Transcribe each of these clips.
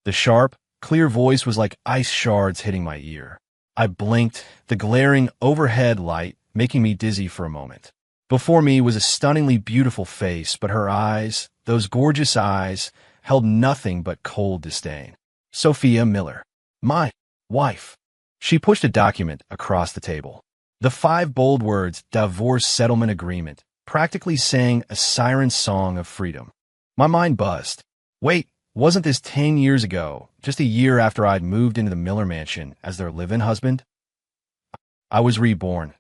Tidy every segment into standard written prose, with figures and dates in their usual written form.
The sharp, clear voice was like ice shards hitting my ear. I blinked, the glaring overhead light making me dizzy for a moment. Before me was a stunningly beautiful face, but her eyes, those gorgeous eyes, held nothing but cold disdain. Sophia Miller. My wife. She pushed a document across the table. The 5 bold words, divorce settlement agreement, practically sang a siren song of freedom. My mind buzzed. Wait, wasn't this 10 years ago, just a year after I'd moved into the Miller mansion as their live-in husband? I was reborn.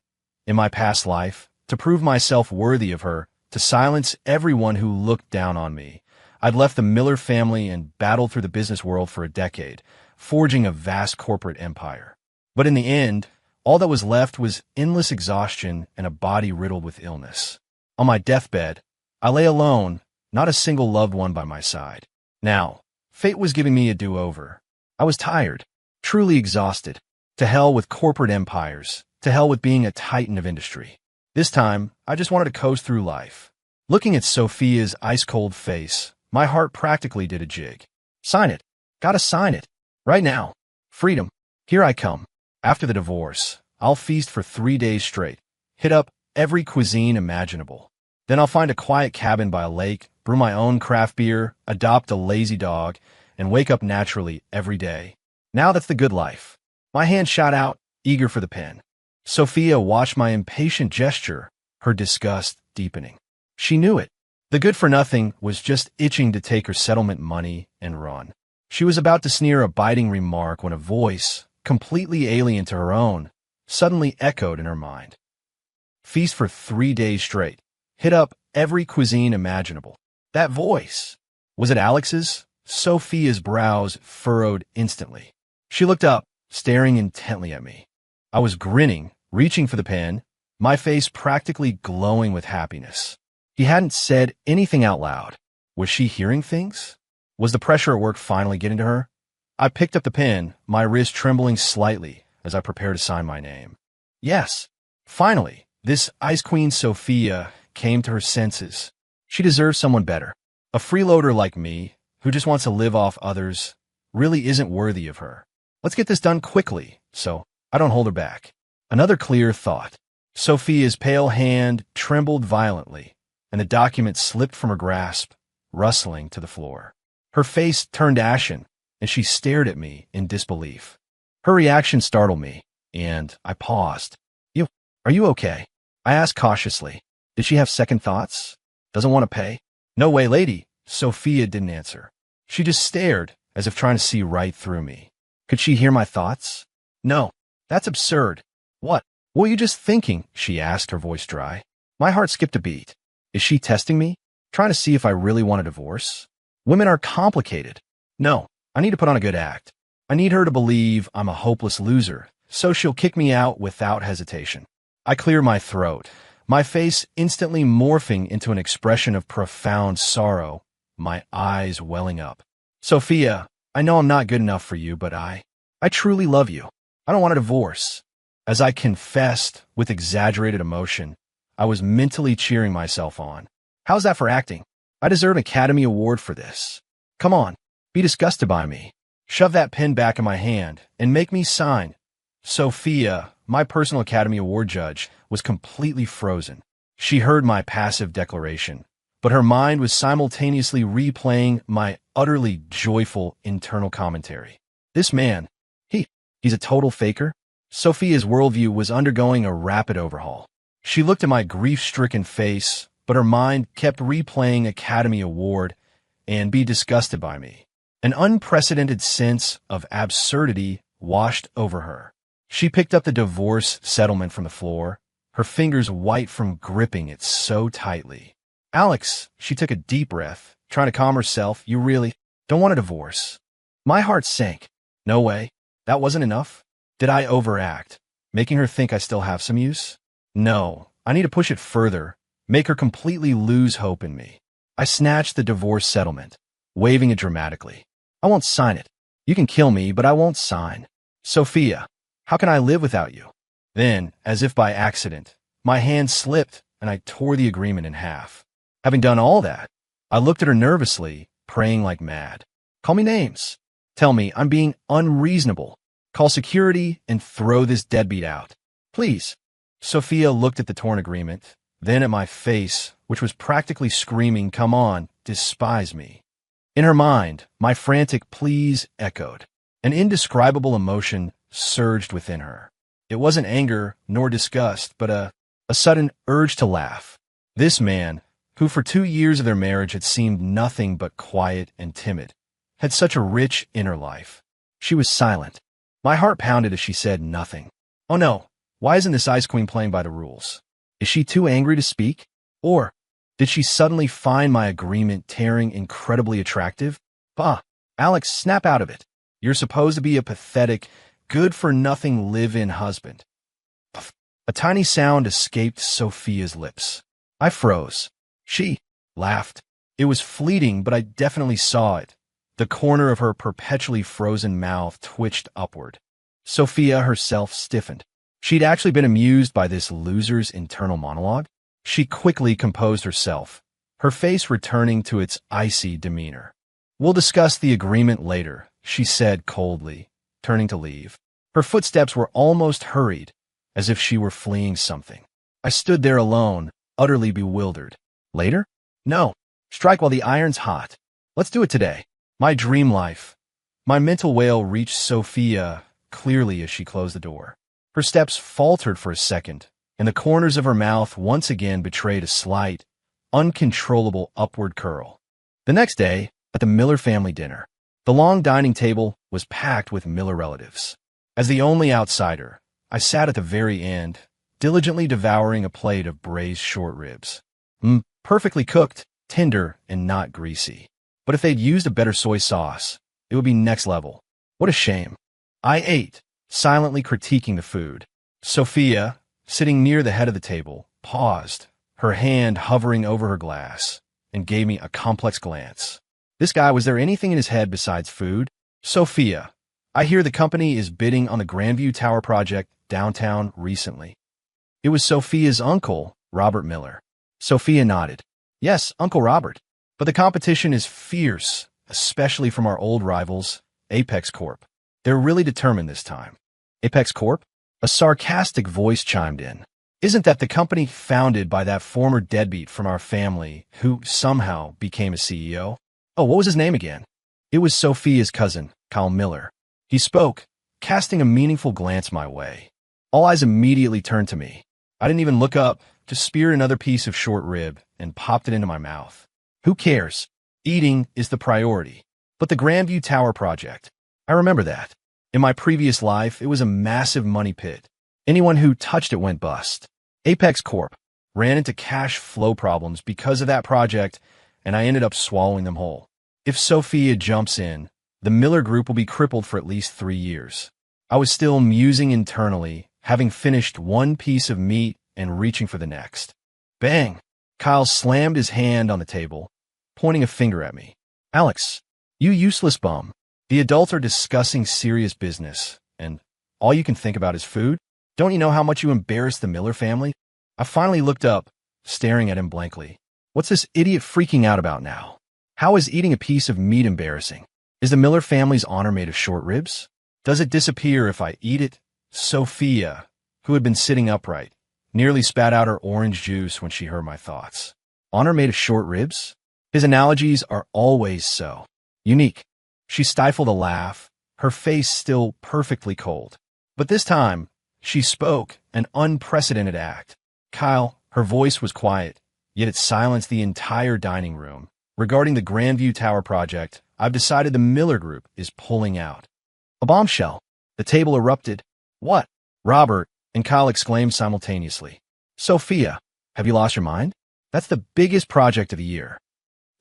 In my past life, to prove myself worthy of her, to silence everyone who looked down on me. I'd left the Miller family and battled through the business world for a decade, forging a vast corporate empire. But in the end, all that was left was endless exhaustion and a body riddled with illness. On my deathbed, I lay alone, not a single loved one by my side. Now, fate was giving me a do-over. I was tired, truly exhausted. To hell with corporate empires, to hell with being a titan of industry. This time, I just wanted to coast through life. Looking at Sophia's ice-cold face, my heart practically did a jig. Sign it. Gotta sign it. Right now. Freedom. Here I come. After the divorce, I'll feast for 3 days straight. Hit up every cuisine imaginable. Then I'll find a quiet cabin by a lake, brew my own craft beer, adopt a lazy dog, and wake up naturally every day. Now that's the good life. My hand shot out, eager for the pen. Sophia watched my impatient gesture, her disgust deepening. She knew it. The good-for-nothing was just itching to take her settlement money and run. She was about to sneer a biting remark when a voice, completely alien to her own, suddenly echoed in her mind. Feast for 3 days straight. Hit up every cuisine imaginable. That voice. Was it Alex's? Sophia's brows furrowed instantly. She looked up, staring intently at me. I was grinning, reaching for the pen, my face practically glowing with happiness. He hadn't said anything out loud. Was she hearing things? Was the pressure at work finally getting to her? I picked up the pen, my wrist trembling slightly as I prepared to sign my name. Yes, finally, this Ice Queen Sophia came to her senses. She deserves someone better. A freeloader like me, who just wants to live off others, really isn't worthy of her. Let's get this done quickly, so I don't hold her back. Another clear thought. Sophia's pale hand trembled violently, and the document slipped from her grasp, rustling to the floor. Her face turned ashen, and she stared at me in disbelief. Her reaction startled me, and I paused. Are you okay? I asked cautiously. Did she have second thoughts? Doesn't want to pay? No way, lady. Sophia didn't answer. She just stared, as if trying to see right through me. Could she hear my thoughts? No, that's absurd. What were you just thinking? She asked, her voice dry. My heart skipped a beat. Is she testing me? Trying to see if I really want a divorce? Women are complicated. No, I need to put on a good act. I need her to believe I'm a hopeless loser, so she'll kick me out without hesitation. I clear my throat, my face instantly morphing into an expression of profound sorrow, my eyes welling up. Sophia, I know I'm not good enough for you, but I truly love you. I don't want a divorce. As I confessed with exaggerated emotion, I was mentally cheering myself on. How's that for acting? I deserve an Academy Award for this. Come on, be disgusted by me. Shove that pen back in my hand and make me sign. Sophia, my personal Academy Award judge, was completely frozen. She heard my passive declaration, but her mind was simultaneously replaying my utterly joyful internal commentary. This man, he's a total faker? Sophia's worldview was undergoing a rapid overhaul. She looked at my grief-stricken face, but her mind kept replaying Academy Award and be disgusted by me. An unprecedented sense of absurdity washed over her. She picked up the divorce settlement from the floor, her fingers white from gripping it so tightly. Alex, she took a deep breath, trying to calm herself. You really don't want a divorce. My heart sank. No way. That wasn't enough? Did I overact, making her think I still have some use? No, I need to push it further, make her completely lose hope in me. I snatched the divorce settlement, waving it dramatically. I won't sign it. You can kill me, but I won't sign. Sophia, how can I live without you? Then, as if by accident, my hand slipped and I tore the agreement in half. Having done all that, I looked at her nervously, praying like mad. Call me names. Tell me I'm being unreasonable. Call security and throw this deadbeat out. Please. Sophia looked at the torn agreement, then at my face, which was practically screaming, "Come on, despise me." In her mind, my frantic pleas echoed. An indescribable emotion surged within her. It wasn't anger nor disgust, but a sudden urge to laugh. This man, who for 2 years of their marriage had seemed nothing but quiet and timid, had such a rich inner life. She was silent. My heart pounded as she said nothing. Oh no, why isn't this Ice Queen playing by the rules? Is she too angry to speak? Or did she suddenly find my agreement tearing incredibly attractive? Bah, Alex, snap out of it. You're supposed to be a pathetic, good-for-nothing live-in husband. Puff. A tiny sound escaped Sophia's lips. I froze. She laughed. It was fleeting, but I definitely saw it. The corner of her perpetually frozen mouth twitched upward. Sophia herself stiffened. She'd actually been amused by this loser's internal monologue. She quickly composed herself, her face returning to its icy demeanor. "We'll discuss the agreement later," she said coldly, turning to leave. Her footsteps were almost hurried, as if she were fleeing something. I stood there alone, utterly bewildered. Later? No. Strike while the iron's hot. Let's do it today. My dream life. My mental wail reached Sophia clearly as she closed the door. Her steps faltered for a second, and the corners of her mouth once again betrayed a slight, uncontrollable upward curl. The next day, at the Miller family dinner, the long dining table was packed with Miller relatives. As the only outsider, I sat at the very end, diligently devouring a plate of braised short ribs. Perfectly cooked, tender, and not greasy. But if they'd used a better soy sauce, it would be next level. What a shame. I ate, silently critiquing the food. Sophia, sitting near the head of the table, paused, her hand hovering over her glass, and gave me a complex glance. This guy, was there anything in his head besides food? Sophia, I hear the company is bidding on the Grandview Tower project downtown recently. It was Sophia's uncle, Robert Miller. Sophia nodded. Yes, Uncle Robert. But the competition is fierce, especially from our old rivals, Apex Corp. They're really determined this time. Apex Corp? A sarcastic voice chimed in. Isn't that the company founded by that former deadbeat from our family who somehow became a CEO? Oh, what was his name again? It was Sophia's cousin, Kyle Miller. He spoke, casting a meaningful glance my way. All eyes immediately turned to me. I didn't even look up, just speared another piece of short rib and popped it into my mouth. Who cares? Eating is the priority. But the Grandview Tower project, I remember that. In my previous life, it was a massive money pit. Anyone who touched it went bust. Apex Corp ran into cash flow problems because of that project, and I ended up swallowing them whole. If Sophia jumps in, the Miller Group will be crippled for at least 3 years. I was still musing internally, having finished one piece of meat and reaching for the next. Bang! Kyle slammed his hand on the table, pointing a finger at me. Alex, you useless bum. The adults are discussing serious business, and all you can think about is food? Don't you know how much you embarrass the Miller family? I finally looked up, staring at him blankly. What's this idiot freaking out about now? How is eating a piece of meat embarrassing? Is the Miller family's honor made of short ribs? Does it disappear if I eat it? Sophia, who had been sitting upright, nearly spat out her orange juice when she heard my thoughts. Honor made of short ribs? His analogies are always so unique. She stifled a laugh, her face still perfectly cold. But this time, she spoke, an unprecedented act. Kyle, her voice was quiet, yet it silenced the entire dining room. Regarding the Grandview Tower project, I've decided the Miller Group is pulling out. A bombshell. The table erupted. What? Robert and Kyle exclaimed simultaneously. Sophia, have you lost your mind? That's the biggest project of the year.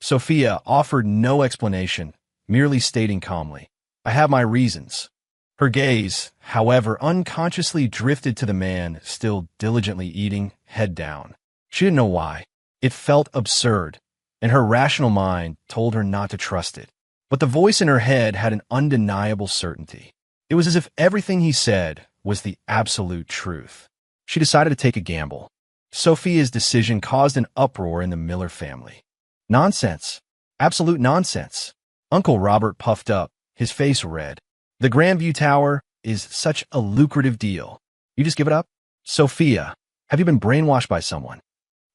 Sophia offered no explanation, merely stating calmly, I have my reasons. Her gaze, however, unconsciously drifted to the man still diligently eating, head down. She didn't know why. It felt absurd, and her rational mind told her not to trust it. But the voice in her head had an undeniable certainty. It was as if everything he said was the absolute truth. She decided to take a gamble. Sophia's decision caused an uproar in the Miller family. Nonsense. Absolute nonsense. Uncle Robert puffed up, his face red. The Grandview Tower is such a lucrative deal. You just give it up? Sophia, have you been brainwashed by someone?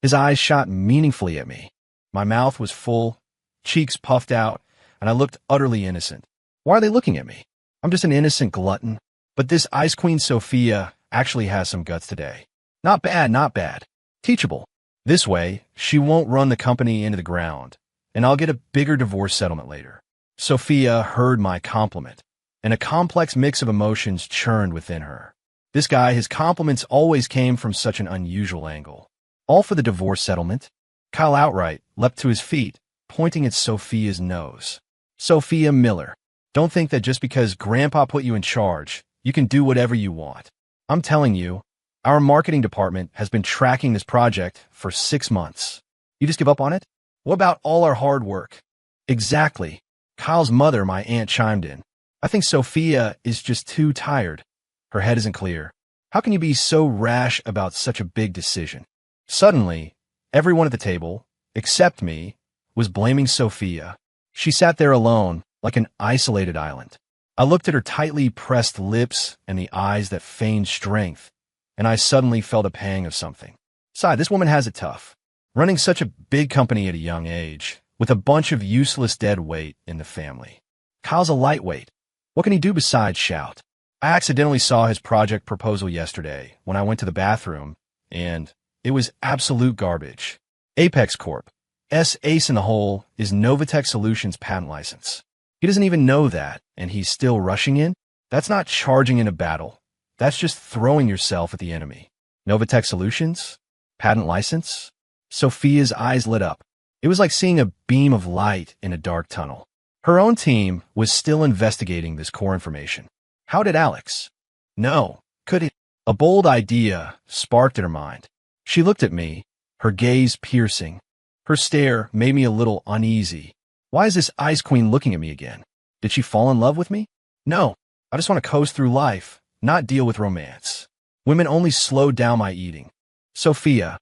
His eyes shot meaningfully at me. My mouth was full, cheeks puffed out, and I looked utterly innocent. Why are they looking at me? I'm just an innocent glutton. But this Ice Queen Sophia actually has some guts today. Not bad, not bad. Teachable. This way, she won't run the company into the ground, and I'll get a bigger divorce settlement later. Sophia heard my compliment, and a complex mix of emotions churned within her. This guy, his compliments always came from such an unusual angle. All for the divorce settlement? Kyle outright leapt to his feet, pointing at Sophia's nose. Sophia Miller, don't think that just because Grandpa put you in charge, you can do whatever you want. I'm telling you, our marketing department has been tracking this project for 6 months. You just give up on it? What about all our hard work? Exactly. Kyle's mother, my aunt, chimed in. I think Sophia is just too tired. Her head isn't clear. How can you be so rash about such a big decision? Suddenly, everyone at the table, except me, was blaming Sophia. She sat there alone, like an isolated island. I looked at her tightly pressed lips and the eyes that feigned strength, and I suddenly felt a pang of something. Besides, this woman has it tough. Running such a big company at a young age, with a bunch of useless dead weight in the family. Kyle's a lightweight. What can he do besides shout? I accidentally saw his project proposal yesterday when I went to the bathroom, and it was absolute garbage. Apex Corp. Ace in the hole is Novatech Solutions' patent license. He doesn't even know that, and he's still rushing in? That's not charging in a battle. That's just throwing yourself at the enemy. Novatech Solutions? Patent license? Sophia's eyes lit up. It was like seeing a beam of light in a dark tunnel. Her own team was still investigating this core information. How did Alex? No, could it? A bold idea sparked in her mind. She looked at me, her gaze piercing. Her stare made me a little uneasy. Why is this Ice Queen looking at me again? Did she fall in love with me? No, I just want to coast through life, not deal with romance. Women only slow down my eating. Sophia.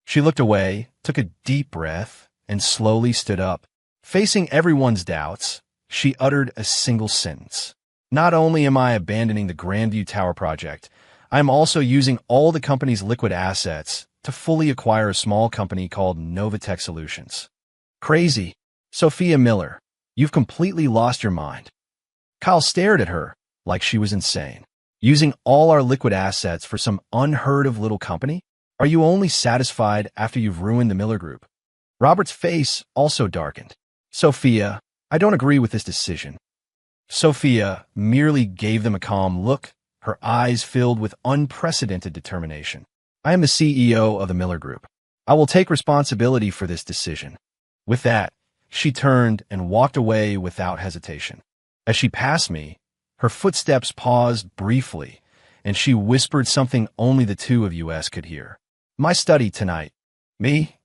She looked away, took a deep breath, and slowly stood up. Facing everyone's doubts, she uttered a single sentence. Not only am I abandoning the Grandview Tower project, I am also using all the company's liquid assets to fully acquire a small company called Novatech Solutions. Crazy. Sophia Miller, you've completely lost your mind. Kyle stared at her like she was insane. Using all our liquid assets for some unheard-of little company? Are you only satisfied after you've ruined the Miller Group? Robert's face also darkened. Sophia, I don't agree with this decision. Sophia merely gave them a calm look, her eyes filled with unprecedented determination. I am the CEO of the Miller Group. I will take responsibility for this decision. With that, she turned and walked away without hesitation. As she passed me, her footsteps paused briefly, and she whispered something only the two of us could hear. My study tonight. Me?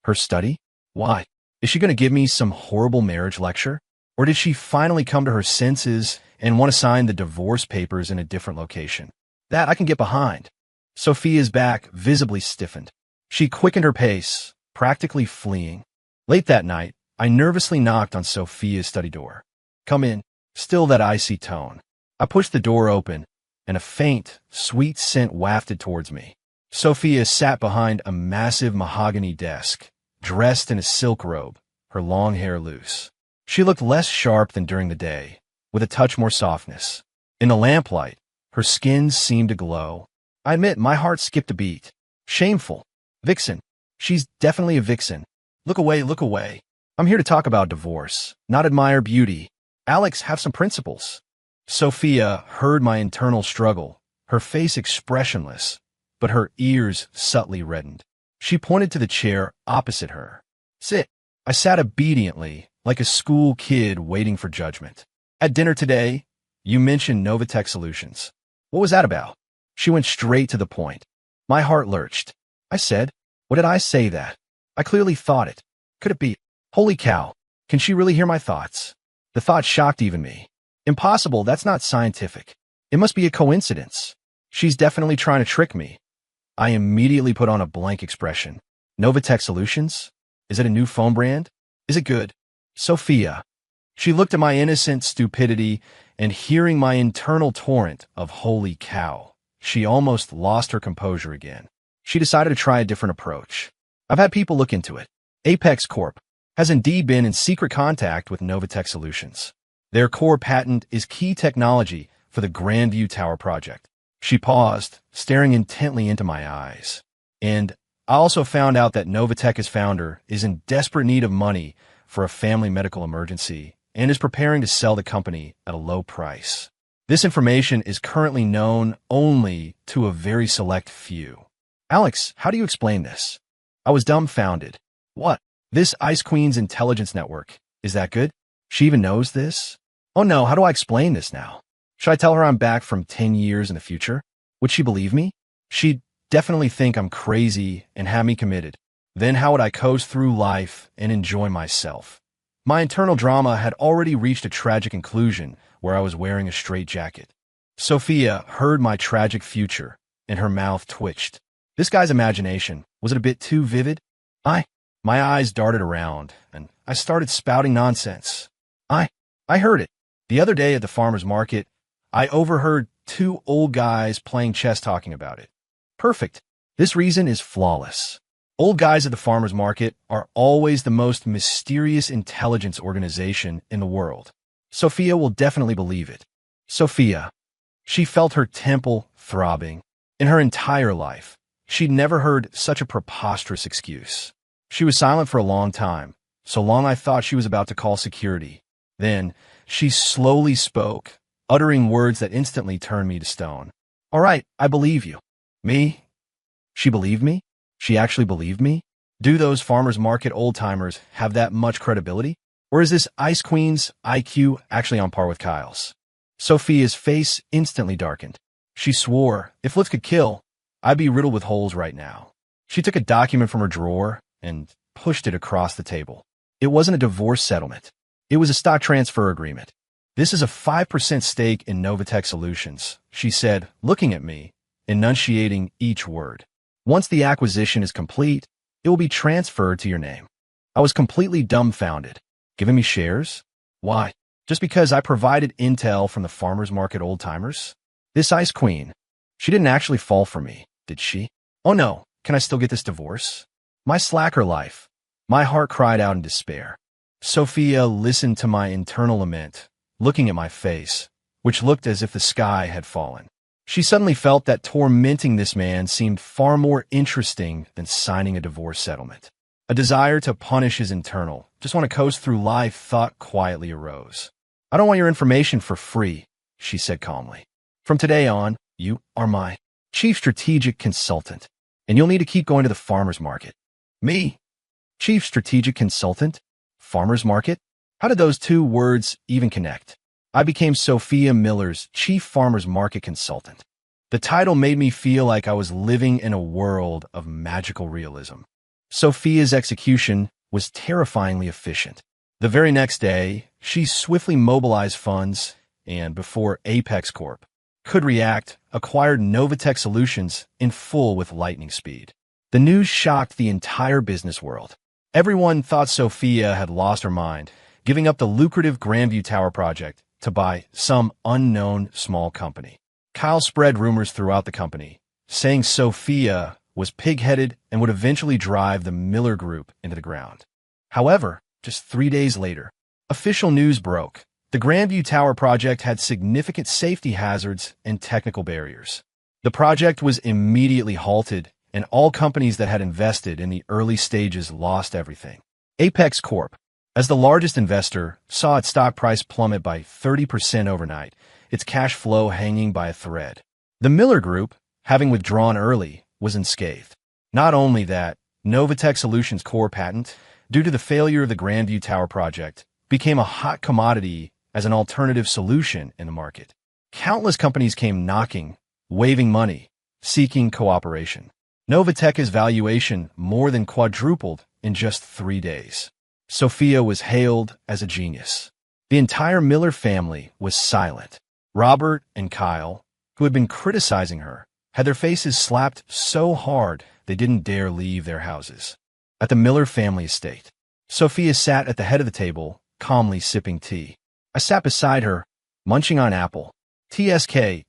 Her study? Why? Is she going to give me some horrible marriage lecture? Or did she finally come to her senses and want to sign the divorce papers in a different location? That I can get behind. Sophia's back visibly stiffened. She quickened her pace, practically fleeing. Late that night, I nervously knocked on Sophia's study door. Come in. Still that icy tone. I pushed the door open, and a faint, sweet scent wafted towards me. Sophia sat behind a massive mahogany desk, dressed in a silk robe, her long hair loose. She looked less sharp than during the day, with a touch more softness. In the lamplight, her skin seemed to glow. I admit my heart skipped a beat. Shameful. Vixen. She's definitely a vixen. Look away, look away. I'm here to talk about divorce, not admire beauty. Alex, have some principles. Sophia heard my internal struggle, her face expressionless, but her ears subtly reddened. She pointed to the chair opposite her. Sit. I sat obediently, like a school kid waiting for judgment. At dinner today, you mentioned Novatech Solutions. What was that about? She went straight to the point. My heart lurched. I said, what did I say that? I clearly thought it. Could it be? Holy cow. Can she really hear my thoughts? The thought shocked even me. Impossible, that's not scientific. It must be a coincidence. She's definitely trying to trick me. I immediately put on a blank expression. Novatech Solutions? Is it a new phone brand? Is it good? Sophia. She looked at my innocent stupidity, and hearing my internal torrent of holy cow, she almost lost her composure again. She decided to try a different approach. I've had people look into it. Apex Corp has indeed been in secret contact with Novatech Solutions. Their core patent is key technology for the Grandview Tower project. She paused, staring intently into my eyes. And I also found out that Novatech's founder is in desperate need of money for a family medical emergency and is preparing to sell the company at a low price. This information is currently known only to a very select few. Alex, how do you explain this? I was dumbfounded. What? This Ice Queen's intelligence network. Is that good? She even knows this? Oh no, how do I explain this now? Should I tell her I'm back from 10 years in the future? Would she believe me? She'd definitely think I'm crazy and have me committed. Then how would I coast through life and enjoy myself? My internal drama had already reached a tragic conclusion where I was wearing a straitjacket. Sophia heard my tragic future, and her mouth twitched. This guy's imagination, was it a bit too vivid? My eyes darted around, and I started spouting nonsense. I heard it. The other day at the farmer's market, I overheard two old guys playing chess talking about it. Perfect. This reason is flawless. Old guys at the farmer's market are always the most mysterious intelligence organization in the world. Sophia will definitely believe it. Sophia. She felt her temple throbbing. In her entire life, she'd never heard such a preposterous excuse. She was silent for a long time, so long I thought she was about to call security. Then, she slowly spoke, uttering words that instantly turned me to stone. All right, I believe you. Me? She believed me? She actually believed me? Do those farmers market old-timers have that much credibility? Or is this Ice Queen's IQ actually on par with Kyle's? Sophia's face instantly darkened. She swore, if looks could kill, I'd be riddled with holes right now. She took a document from her drawer and pushed it across the table. It wasn't a divorce settlement. It was a stock transfer agreement. This is a 5% stake in Novatech Solutions, she said, looking at me, enunciating each word. Once the acquisition is complete, it will be transferred to your name. I was completely dumbfounded. Giving me shares? Why? Just because I provided intel from the farmer's market old-timers? This Ice Queen, she didn't actually fall for me, did she? Oh no, can I still get this divorce? My slacker life. My heart cried out in despair. Sophia listened to my internal lament, looking at my face, which looked as if the sky had fallen. She suddenly felt that tormenting this man seemed far more interesting than signing a divorce settlement. A desire to punish his internal, just want to coast through life thought quietly arose. I don't want your information for free, she said calmly. From today on, you are my chief strategic consultant, and you'll need to keep going to the farmer's market. Me? Chief strategic consultant? Farmer's market? How did those two words even connect? I became Sophia Miller's chief farmer's market consultant. The title made me feel like I was living in a world of magical realism. Sophia's execution was terrifyingly efficient. The very next day, she swiftly mobilized funds and, before Apex Corp could react, acquired Novatech Solutions in full with lightning speed. The news shocked the entire business world. Everyone thought Sophia had lost her mind, giving up the lucrative Grandview Tower project to buy some unknown small company. Kyle spread rumors throughout the company, saying Sophia was pig-headed and would eventually drive the Miller Group into the ground. However, just 3 days later, official news broke. The Grandview Tower project had significant safety hazards and technical barriers. The project was immediately halted, and all companies that had invested in the early stages lost everything. Apex Corp, as the largest investor, saw its stock price plummet by 30% overnight, its cash flow hanging by a thread. The Miller Group, having withdrawn early, was unscathed. Not only that, Novatech Solutions' core patent, due to the failure of the Grandview Tower project, became a hot commodity as an alternative solution in the market. Countless companies came knocking, waving money, seeking cooperation. Novatech's valuation more than quadrupled in just 3 days. Sophia was hailed as a genius. The entire Miller family was silent. Robert and Kyle, who had been criticizing her, had their faces slapped so hard they didn't dare leave their houses. At the Miller family estate, Sophia sat at the head of the table, calmly sipping tea. I sat beside her, munching on apple. TSK,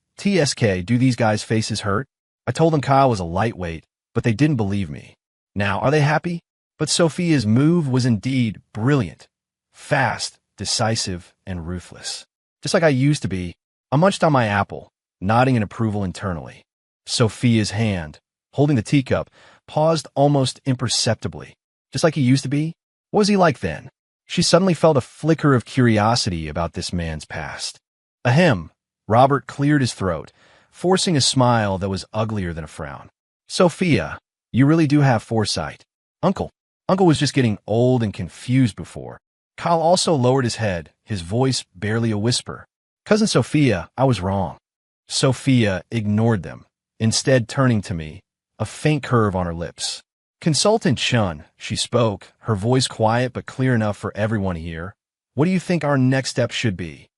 do these guys' faces hurt? I told them Kyle was a lightweight, but they didn't believe me. Now, are they happy? But Sophia's move was indeed brilliant. Fast, decisive, and ruthless. Just like I used to be, I munched on my apple, nodding in approval internally. Sophia's hand, holding the teacup, paused almost imperceptibly. Just like he used to be? What was he like then? She suddenly felt a flicker of curiosity about this man's past. Ahem. Robert cleared his throat, forcing a smile that was uglier than a frown. Sophia, you really do have foresight. Uncle was just getting old and confused before. Kyle also lowered his head, his voice barely a whisper. Cousin Sophia, I was wrong. Sophia ignored them, instead turning to me, a faint curve on her lips. Consultant Chun, she spoke, her voice quiet but clear enough for everyone to hear. What do you think our next step should be?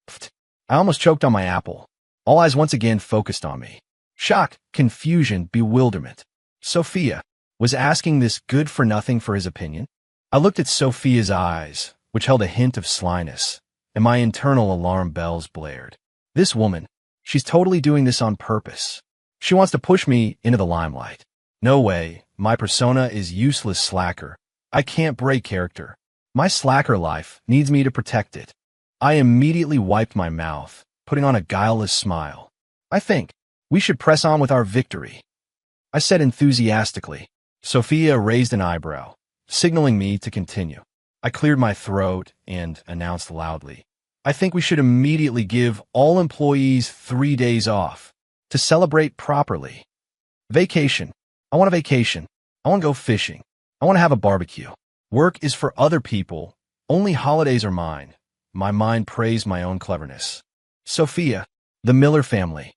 Pfft. I almost choked on my apple. All eyes once again focused on me. Shock, confusion, bewilderment. Sophia was asking this good-for-nothing for his opinion. I looked at Sophia's eyes, which held a hint of slyness, and my internal alarm bells blared. This woman, she's totally doing this on purpose. She wants to push me into the limelight. No way, my persona is useless slacker. I can't break character. My slacker life needs me to protect it. I immediately wiped my mouth, putting on a guileless smile. I think we should press on with our victory, I said enthusiastically. Sophia raised an eyebrow, signaling me to continue. I cleared my throat and announced loudly, I think we should immediately give all employees 3 days off to celebrate properly. Vacation. I want a vacation. I want to go fishing. I want to have a barbecue. Work is for other people. Only holidays are mine. My mind praised my own cleverness. Sophia, the Miller family.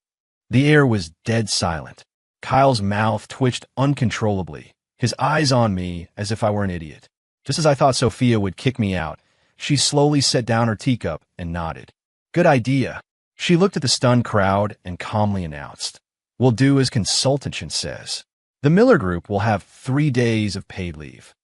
The air was dead silent. Kyle's mouth twitched uncontrollably, his eyes on me as if I were an idiot. Just as I thought Sophia would kick me out, she slowly set down her teacup and nodded. Good idea. She looked at the stunned crowd and calmly announced, We'll do as Consultant says. The Miller Group will have 3 days of paid leave.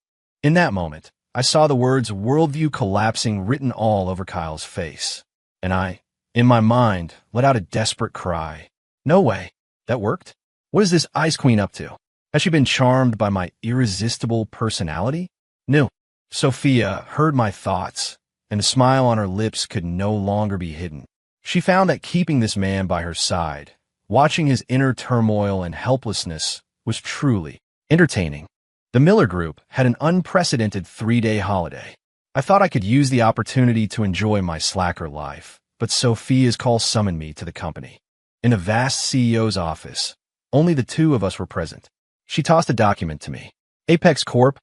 In that moment, I saw the words worldview collapsing written all over Kyle's face. And I, in my mind, let out a desperate cry. No way. That worked? What is this Ice Queen up to? Has she been charmed by my irresistible personality? No. Sophia heard my thoughts, and a smile on her lips could no longer be hidden. She found that keeping this man by her side, watching his inner turmoil and helplessness, was truly entertaining. The Miller Group had an unprecedented 3-day holiday. I thought I could use the opportunity to enjoy my slacker life, but Sophia's call summoned me to the company. In a vast CEO's office, only the two of us were present. She tossed a document to me. Apex Corp's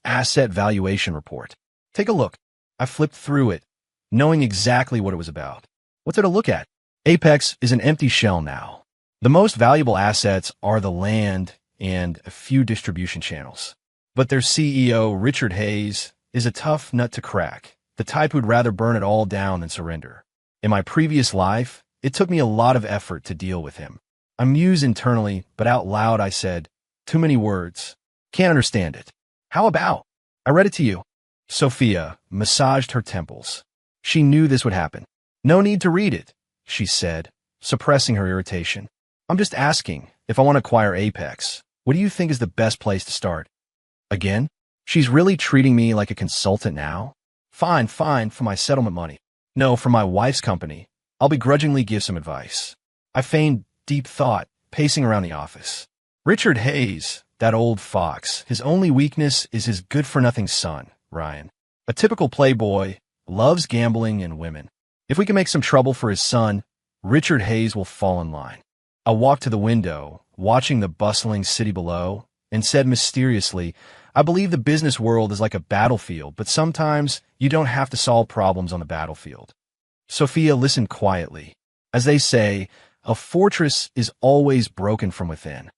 Asset Valuation Report. Take a look. I flipped through it, knowing exactly what it was about. What's there to look at? Apex is an empty shell now. The most valuable assets are the land and a few distribution channels. But their CEO, Richard Hayes, is a tough nut to crack, the type who'd rather burn it all down than surrender. In my previous life, it took me a lot of effort to deal with him. I mused internally, but out loud I said, too many words. Can't understand it. How about? I read it to you. Sophia massaged her temples. She knew this would happen. No need to read it, she said, suppressing her irritation. I'm just asking if I want to acquire Apex. What do you think is the best place to start? Again? She's really treating me like a consultant now? Fine, for my settlement money. No, for my wife's company. I'll begrudgingly give some advice. I feigned deep thought, pacing around the office. Richard Hayes, that old fox, his only weakness is his good-for-nothing son, Ryan. A typical playboy, loves gambling and women. If we can make some trouble for his son, Richard Hayes will fall in line. I walked to the window, watching the bustling city below, and said mysteriously, I believe the business world is like a battlefield, but sometimes you don't have to solve problems on the battlefield. Sophia listened quietly. As they say, a fortress is always broken from within.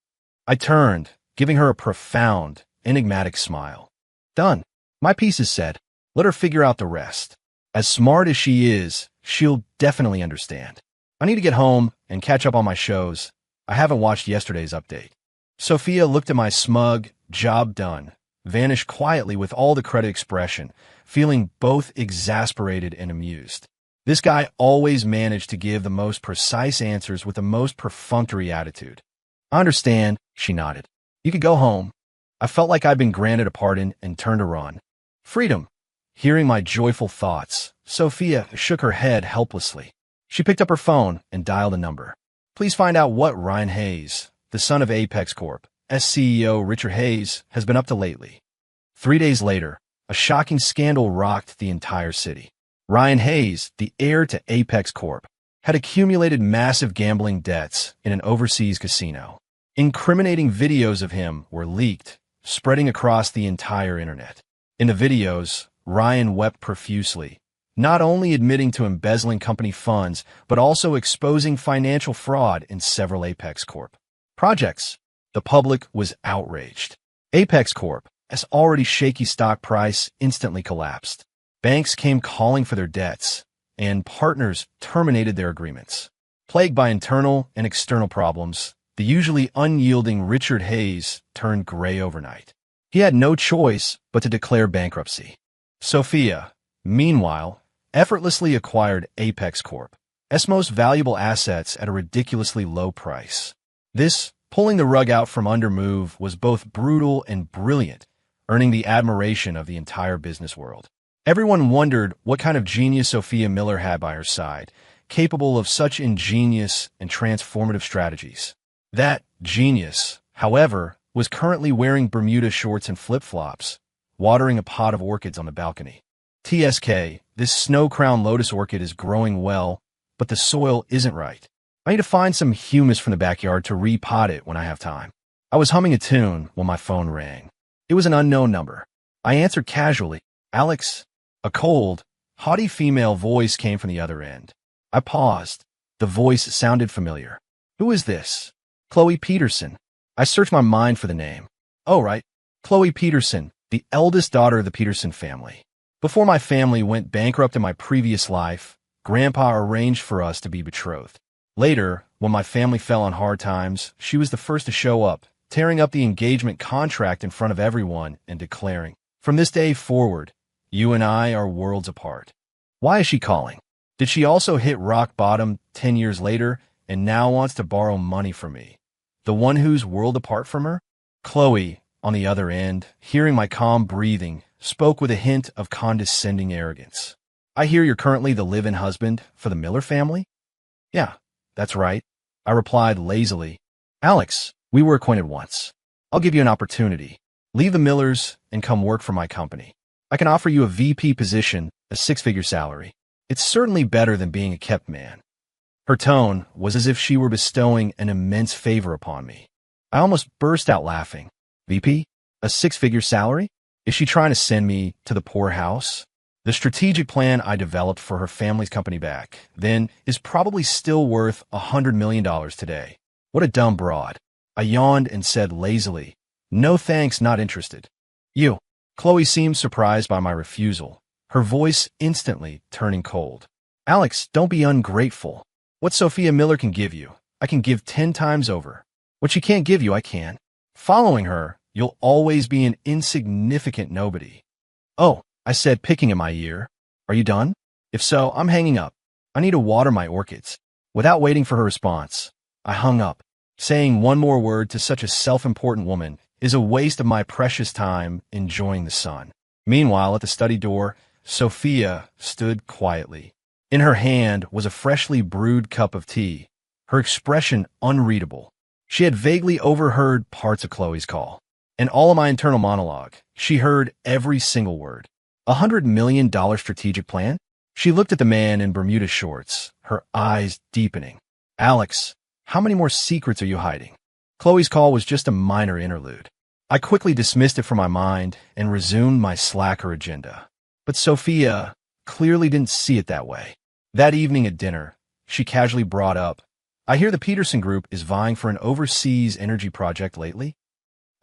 I turned, giving her a profound, enigmatic smile. Done. My piece is said. Let her figure out the rest. As smart as she is, she'll definitely understand. I need to get home and catch up on my shows. I haven't watched yesterday's update. Sophia looked at my smug, job done, vanished quietly with all the credit expression, feeling both exasperated and amused. This guy always managed to give the most precise answers with the most perfunctory attitude. I understand, she nodded. You could go home. I felt like I'd been granted a pardon and turned to run. Freedom. Hearing my joyful thoughts, Sophia shook her head helplessly. She picked up her phone and dialed a number. Please find out what Ryan Hayes, the son of Apex Corp, CEO Richard Hayes, has been up to lately. 3 days later, a shocking scandal rocked the entire city. Ryan Hayes, the heir to Apex Corp, had accumulated massive gambling debts in an overseas casino. Incriminating videos of him were leaked, spreading across the entire internet. In the videos, Ryan wept profusely, not only admitting to embezzling company funds, but also exposing financial fraud in several Apex Corp projects. The public was outraged. Apex Corp, as already shaky stock price, instantly collapsed. Banks came calling for their debts, and partners terminated their agreements. Plagued by internal and external problems, the usually unyielding Richard Hayes turned gray overnight. He had no choice but to declare bankruptcy. Sophia, meanwhile, effortlessly acquired Apex Corp's most valuable assets at a ridiculously low price. This pulling the rug out from under move was both brutal and brilliant, earning the admiration of the entire business world. Everyone wondered what kind of genius Sophia Miller had by her side, capable of such ingenious and transformative strategies. That genius, however, was currently wearing Bermuda shorts and flip-flops, watering a pot of orchids on the balcony. TSK, this snow-crowned lotus orchid is growing well, but the soil isn't right. I need to find some humus from the backyard to repot it when I have time. I was humming a tune when my phone rang. It was an unknown number. I answered casually. Alex? A cold, haughty female voice came from the other end. I paused. The voice sounded familiar. Who is this? Chloe Peterson. I searched my mind for the name. Oh, right. Chloe Peterson, the eldest daughter of the Peterson family. Before my family went bankrupt in my previous life, Grandpa arranged for us to be betrothed. Later, when my family fell on hard times, she was the first to show up, tearing up the engagement contract in front of everyone and declaring, "From this day forward, you and I are worlds apart." Why is she calling? Did she also hit rock bottom 10 years later and now wants to borrow money from me? The one who's world apart from her? Chloe, on the other end, hearing my calm breathing, spoke with a hint of condescending arrogance. I hear you're currently the live-in husband for the Miller family? Yeah, that's right, I replied lazily. Alex, we were acquainted once. I'll give you an opportunity. Leave the Millers and come work for my company. I can offer you a VP position, a six-figure salary. It's certainly better than being a kept man. Her tone was as if she were bestowing an immense favor upon me. I almost burst out laughing. VP? A six-figure salary? Is she trying to send me to the poorhouse? The strategic plan I developed for her family's company back then is probably still worth $100 million today. What a dumb broad. I yawned and said lazily, "No thanks, not interested." You. Chloe seemed surprised by my refusal, her voice instantly turning cold. Alex, don't be ungrateful. What Sophia Miller can give you, I can give 10 times over. What she can't give you, I can. Following her, you'll always be an insignificant nobody. Oh, I said, picking at my ear. Are you done? If so, I'm hanging up. I need to water my orchids. Without waiting for her response, I hung up. Saying one more word to such a self-important woman is a waste of my precious time enjoying the sun. Meanwhile, at the study door, Sophia stood quietly. In her hand was a freshly brewed cup of tea, her expression unreadable. She had vaguely overheard parts of Chloe's call. In all of my internal monologue, she heard every single word. $100 million strategic plan? She looked at the man in Bermuda shorts, her eyes deepening. Alex, how many more secrets are you hiding? Chloe's call was just a minor interlude. I quickly dismissed it from my mind and resumed my slacker agenda. But Sophia clearly didn't see it that way. That evening at dinner, she casually brought up, I hear the Peterson Group is vying for an overseas energy project lately.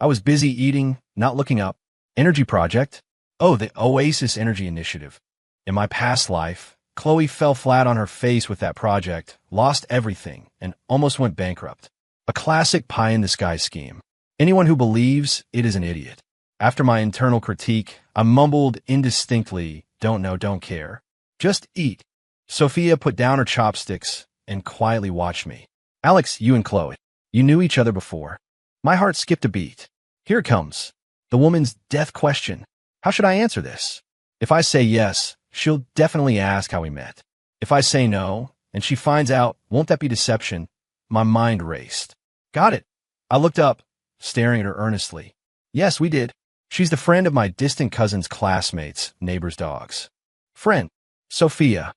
I was busy eating, not looking up. Energy project? Oh, the Oasis Energy Initiative. In my past life, Chloe fell flat on her face with that project, lost everything, and almost went bankrupt. A classic pie-in-the-sky scheme. Anyone who believes it is an idiot. After my internal critique, I mumbled indistinctly, don't know, don't care. Just eat. Sophia put down her chopsticks and quietly watched me. Alex, you and Chloe, you knew each other before. My heart skipped a beat. Here it comes. The woman's death question. How should I answer this? If I say yes, she'll definitely ask how we met. If I say no, and she finds out, won't that be deception? My mind raced. Got it. I looked up, staring at her earnestly. Yes, we did. She's the friend of my distant cousin's classmates, neighbors' dogs. Friend, Sophia.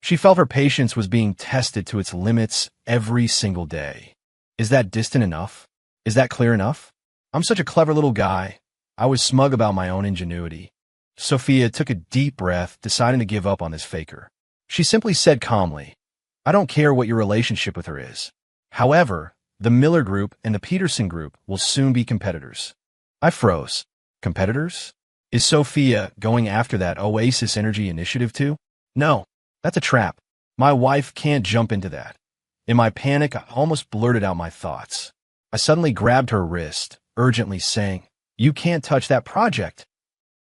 She felt her patience was being tested to its limits every single day. Is that distant enough? Is that clear enough? I'm such a clever little guy. I was smug about my own ingenuity. Sophia took a deep breath, deciding to give up on this faker. She simply said calmly, I don't care what your relationship with her is. However, the Miller Group and the Peterson Group will soon be competitors. I froze. Competitors? Is Sophia going after that Oasis Energy initiative too? No, that's a trap. My wife can't jump into that. In my panic, I almost blurted out my thoughts. I suddenly grabbed her wrist, urgently saying, You can't touch that project.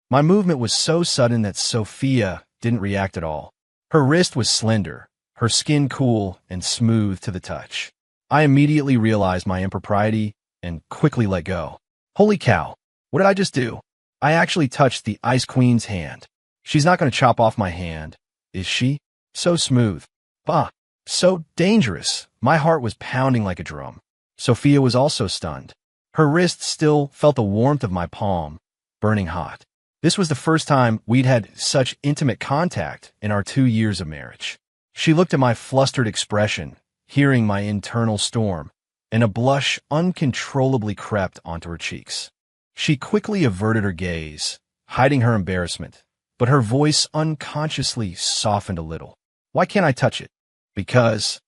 My movement was so sudden that Sophia didn't react at all. Her wrist was slender, her skin cool and smooth to the touch. I immediately realized my impropriety and quickly let go. Holy cow, what did I just do? I actually touched the Ice Queen's hand. She's not going to chop off my hand, is she? So smooth. Bah, so dangerous. My heart was pounding like a drum. Sophia was also stunned. Her wrist still felt the warmth of my palm, burning hot. This was the first time we'd had such intimate contact in our 2 years of marriage. She looked at my flustered expression, hearing my internal storm, and a blush uncontrollably crept onto her cheeks. She quickly averted her gaze, hiding her embarrassment, but her voice unconsciously softened a little. Why can't I touch it? Because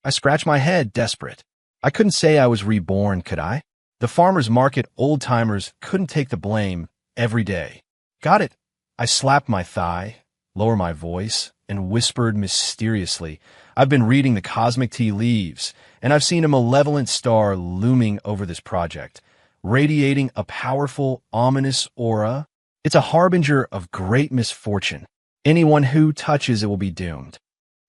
I scratched my head, desperate. I couldn't say I was reborn, could I? The farmer's market old-timers couldn't take the blame every day. Got it. I slapped my thigh, lowered my voice, and whispered mysteriously, I've been reading the cosmic tea leaves, and I've seen a malevolent star looming over this project, radiating a powerful, ominous aura. It's a harbinger of great misfortune. Anyone who touches it will be doomed.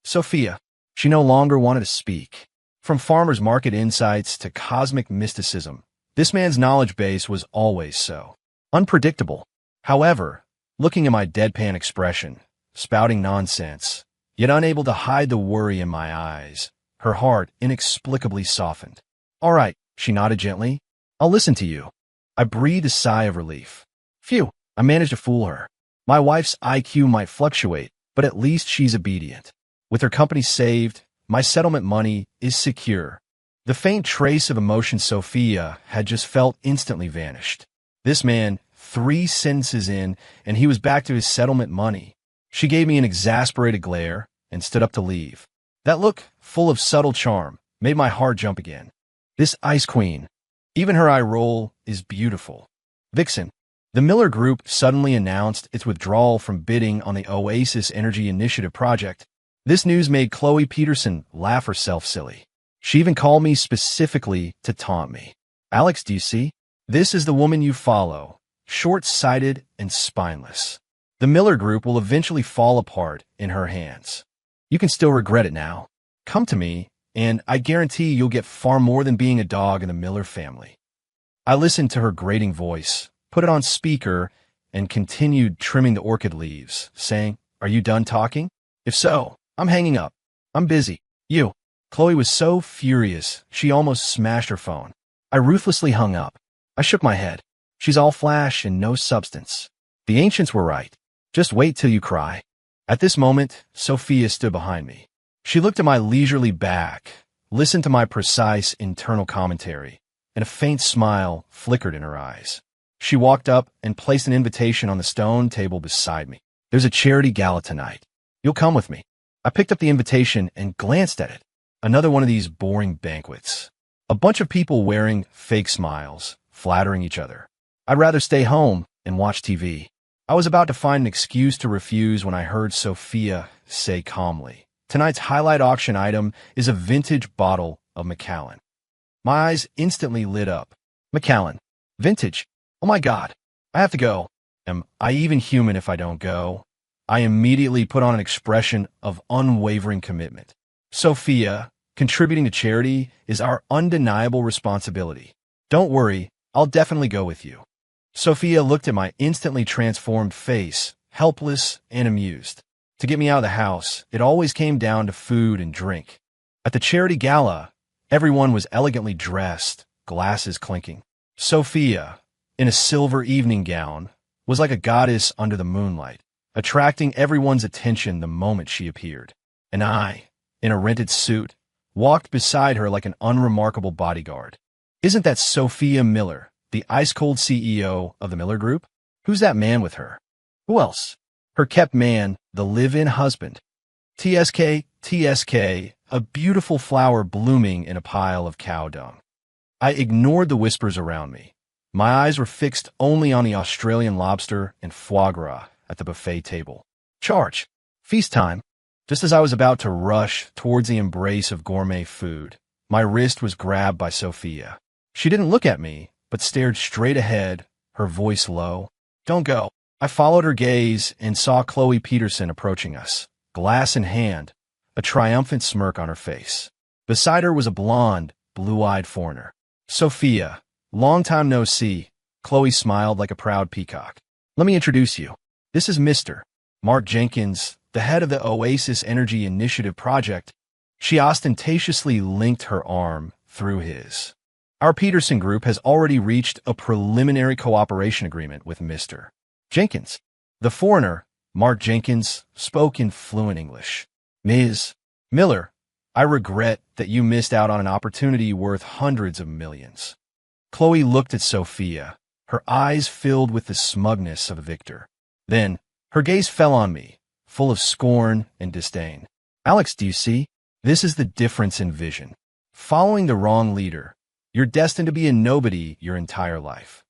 Sophia, she no longer wanted to speak. From farmer's market insights to cosmic mysticism, this man's knowledge base was always so unpredictable. However, looking at my deadpan expression, spouting nonsense, yet unable to hide the worry in my eyes, her heart inexplicably softened. All right, she nodded gently. I'll listen to you. I breathed a sigh of relief. Phew, I managed to fool her. My wife's IQ might fluctuate, but at least she's obedient. With her company saved, my settlement money is secure. The faint trace of emotion Sophia had just felt instantly vanished. This man, 3 sentences in, and he was back to his settlement money. She gave me an exasperated glare and stood up to leave. That look, full of subtle charm, made my heart jump again. This Ice Queen, even her eye roll, is beautiful. Vixen, the Miller Group suddenly announced its withdrawal from bidding on the Oasis Energy Initiative project. This news made Chloe Peterson laugh herself silly. She even called me specifically to taunt me. Alex, do you see? This is the woman you follow, short-sighted and spineless. The Miller Group will eventually fall apart in her hands. You can still regret it now. Come to me, and I guarantee you'll get far more than being a dog in the Miller family. I listened to her grating voice, put it on speaker, and continued trimming the orchid leaves, saying, Are you done talking? If so, I'm hanging up. I'm busy. You. Chloe was so furious, she almost smashed her phone. I ruthlessly hung up. I shook my head. She's all flash and no substance. The ancients were right. Just wait till you cry. At this moment, Sophia stood behind me. She looked at my leisurely back, listened to my precise internal commentary, and a faint smile flickered in her eyes. She walked up and placed an invitation on the stone table beside me. There's a charity gala tonight. You'll come with me. I picked up the invitation and glanced at it. Another one of these boring banquets. A bunch of people wearing fake smiles, flattering each other. I'd rather stay home and watch TV. I was about to find an excuse to refuse when I heard Sophia say calmly, Tonight's highlight auction item is a vintage bottle of Macallan. My eyes instantly lit up. Macallan. Vintage. Oh my God. I have to go. Am I even human if I don't go? I immediately put on an expression of unwavering commitment. Sophia, contributing to charity is our undeniable responsibility. Don't worry, I'll definitely go with you. Sophia looked at my instantly transformed face, helpless and amused. To get me out of the house, it always came down to food and drink. At the charity gala, everyone was elegantly dressed, glasses clinking. Sophia, in a silver evening gown, was like a goddess under the moonlight, attracting everyone's attention the moment she appeared. And I, in a rented suit, walked beside her like an unremarkable bodyguard. Isn't that Sophia Miller, the ice-cold CEO of the Miller Group? Who's that man with her? Who else? Her kept man, the live-in husband. TSK, TSK, a beautiful flower blooming in a pile of cow dung. I ignored the whispers around me. My eyes were fixed only on the Australian lobster and foie gras at the buffet table. Charge! Feast time! Just as I was about to rush towards the embrace of gourmet food, my wrist was grabbed by Sophia. She didn't look at me, but stared straight ahead, her voice low. Don't go. I followed her gaze and saw Chloe Peterson approaching us, glass in hand, a triumphant smirk on her face. Beside her was a blonde, blue-eyed foreigner. Sophia, long time no see. Chloe smiled like a proud peacock. Let me introduce you. This is Mr. Mark Jenkins, the head of the Oasis Energy Initiative project. She ostentatiously linked her arm through his. Our Peterson group has already reached a preliminary cooperation agreement with Mr. Jenkins. The foreigner, Mark Jenkins, spoke in fluent English. Ms. Miller, I regret that you missed out on an opportunity worth hundreds of millions. Chloe looked at Sophia, her eyes filled with the smugness of a victor. Then, her gaze fell on me, full of scorn and disdain. Alex, do you see? This is the difference in vision. Following the wrong leader, you're destined to be a nobody your entire life.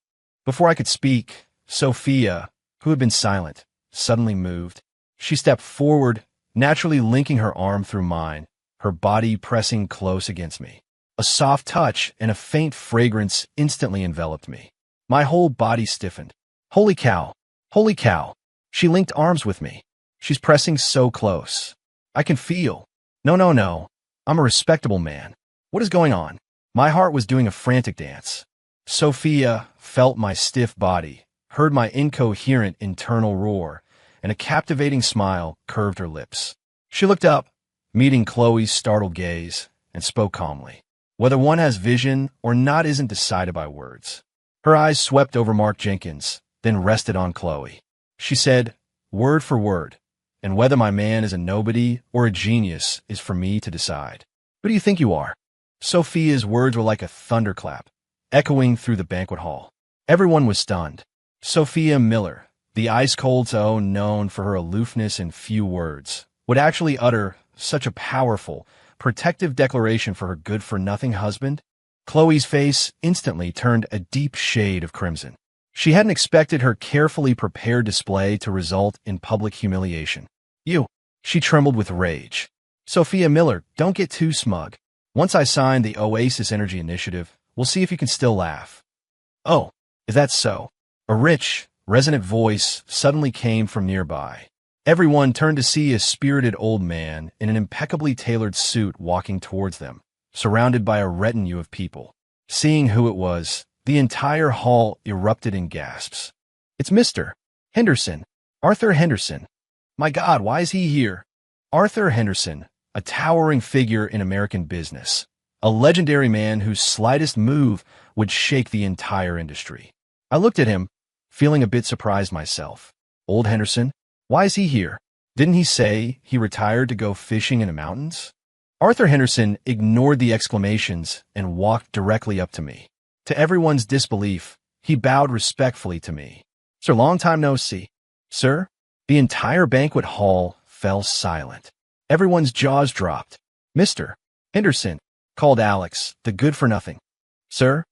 Before I could speak, Sophia, who had been silent, suddenly moved. She stepped forward, naturally linking her arm through mine, her body pressing close against me. A soft touch and a faint fragrance instantly enveloped me. My whole body stiffened. Holy cow! Holy cow! She linked arms with me. She's pressing so close. I can feel. No. I'm a respectable man. What is going on? My heart was doing a frantic dance. Sophia felt my stiff body, heard my incoherent internal roar, and a captivating smile curved her lips. She looked up, meeting Chloe's startled gaze, and spoke calmly. Whether one has vision or not isn't decided by words. Her eyes swept over Mark Jenkins, then rested on Chloe. She said, word for word, and whether my man is a nobody or a genius is for me to decide. Who do you think you are? Sophia's words were like a thunderclap, echoing through the banquet hall. Everyone was stunned. Sophia Miller, the ice-cold so known for her aloofness and few words, would actually utter such a powerful, protective declaration for her good-for-nothing husband? Chloe's face instantly turned a deep shade of crimson. She hadn't expected her carefully prepared display to result in public humiliation. You! She trembled with rage. Sophia Miller, don't get too smug. Once I sign the Oasis Energy Initiative, we'll see if you can still laugh. Oh, if that's so. A rich, resonant voice suddenly came from nearby. Everyone turned to see a spirited old man in an impeccably tailored suit walking towards them, surrounded by a retinue of people. Seeing who it was, the entire hall erupted in gasps. It's Mr. Henderson, Arthur Henderson. My God, why is he here? Arthur Henderson, a towering figure in American business, a legendary man whose slightest move would shake the entire industry. I looked at him, feeling a bit surprised myself. Old Henderson? Why is he here? Didn't he say he retired to go fishing in the mountains? Arthur Henderson ignored the exclamations and walked directly up to me. To everyone's disbelief, he bowed respectfully to me. Sir, long time no see. Sir? The entire banquet hall fell silent. Everyone's jaws dropped. Mr. Henderson, called Alex, the good-for-nothing. Sir?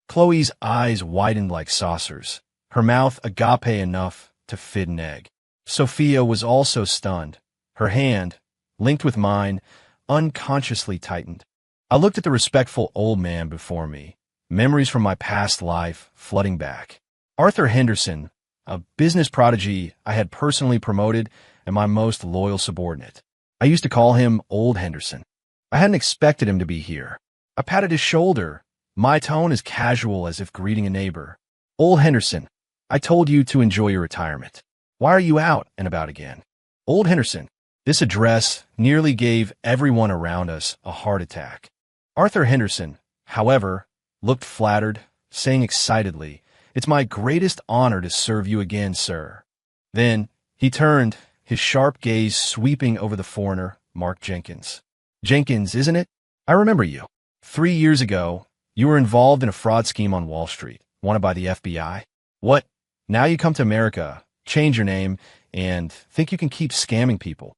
Chloe's eyes widened like saucers, her mouth agape enough to fit an egg. Sophia was also stunned. Her hand, linked with mine, unconsciously tightened. I looked at the respectful old man before me, memories from my past life flooding back. Arthur Henderson, a business prodigy I had personally promoted and my most loyal subordinate. I used to call him Old Henderson. I hadn't expected him to be here. I patted his shoulder, my tone as casual as if greeting a neighbor. Old Henderson, I told you to enjoy your retirement. Why are you out and about again? Old Henderson. This address nearly gave everyone around us a heart attack. Arthur Henderson, however, looked flattered, saying excitedly, "It's my greatest honor to serve you again, sir." Then he turned, his sharp gaze sweeping over the foreigner, Mark Jenkins. "Jenkins, isn't it? I remember you. 3 years ago, you were involved in a fraud scheme on Wall Street, wanted by the FBI. What? Now you come to America, change your name, and think you can keep scamming people."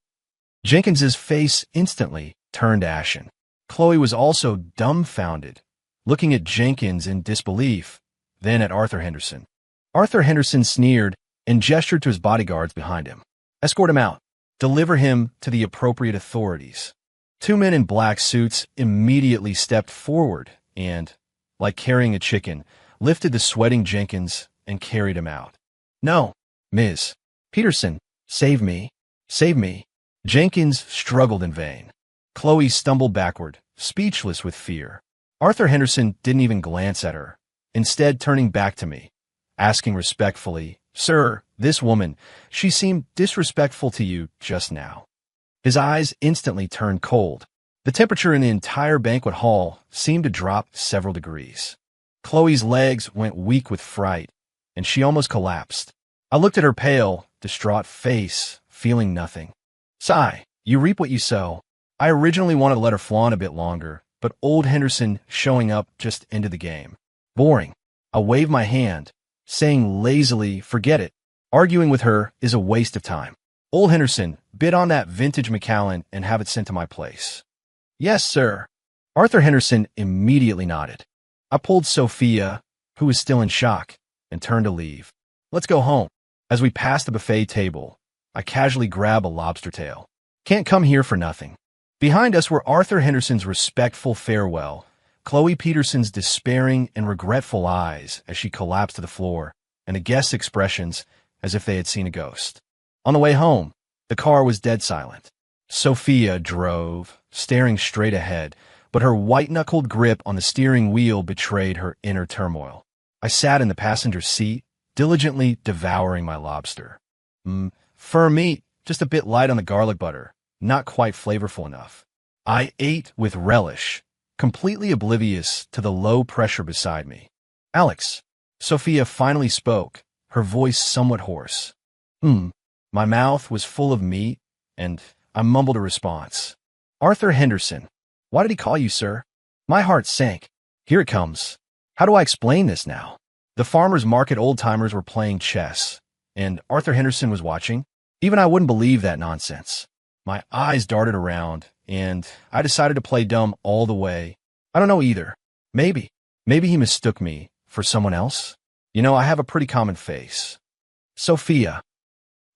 Jenkins's face instantly turned ashen. Chloe was also dumbfounded, looking at Jenkins in disbelief, then at Arthur Henderson. Arthur Henderson sneered and gestured to his bodyguards behind him. "Escort him out. Deliver him to the appropriate authorities." 2 men in black suits immediately stepped forward and, like carrying a chicken, lifted the sweating Jenkins and carried him out. "No, Ms. Peterson, save me. Save me." Jenkins struggled in vain. Chloe stumbled backward, speechless with fear. Arthur Henderson didn't even glance at her, instead turning back to me, asking respectfully, "Sir, this woman, she seemed disrespectful to you just now." His eyes instantly turned cold. The temperature in the entire banquet hall seemed to drop several degrees. Chloe's legs went weak with fright, and she almost collapsed. I looked at her pale, distraught face, feeling nothing. "Sigh, you reap what you sow." I originally wanted to let her flaunt a bit longer, but old Henderson showing up just ended the game. Boring. I waved my hand, saying lazily, "Forget it. Arguing with her is a waste of time. Old Henderson, bid on that vintage Macallan and have it sent to my place." "Yes, sir." Arthur Henderson immediately nodded. I pulled Sophia, who was still in shock, and turned to leave. "Let's go home." As we passed the buffet table, I casually grabbed a lobster tail. "Can't come here for nothing." Behind us were Arthur Henderson's respectful farewell, Chloe Peterson's despairing and regretful eyes as she collapsed to the floor, and the guests' expressions as if they had seen a ghost. On the way home, the car was dead silent. Sophia drove, staring straight ahead, but her white-knuckled grip on the steering wheel betrayed her inner turmoil. I sat in the passenger seat, diligently devouring my lobster. Firm meat, just a bit light on the garlic butter, not quite flavorful enough. I ate with relish, completely oblivious to the low pressure beside me. "Alex," Sophia finally spoke, her voice somewhat hoarse. My mouth was full of meat, and I mumbled a response. "Arthur Henderson. Why did he call you, sir?" My heart sank. Here it comes. How do I explain this now? The farmers market old-timers were playing chess, and Arthur Henderson was watching. Even I wouldn't believe that nonsense. My eyes darted around, and I decided to play dumb all the way. I don't know either. Maybe he mistook me for someone else. You know, I have a pretty common face. "Sophia."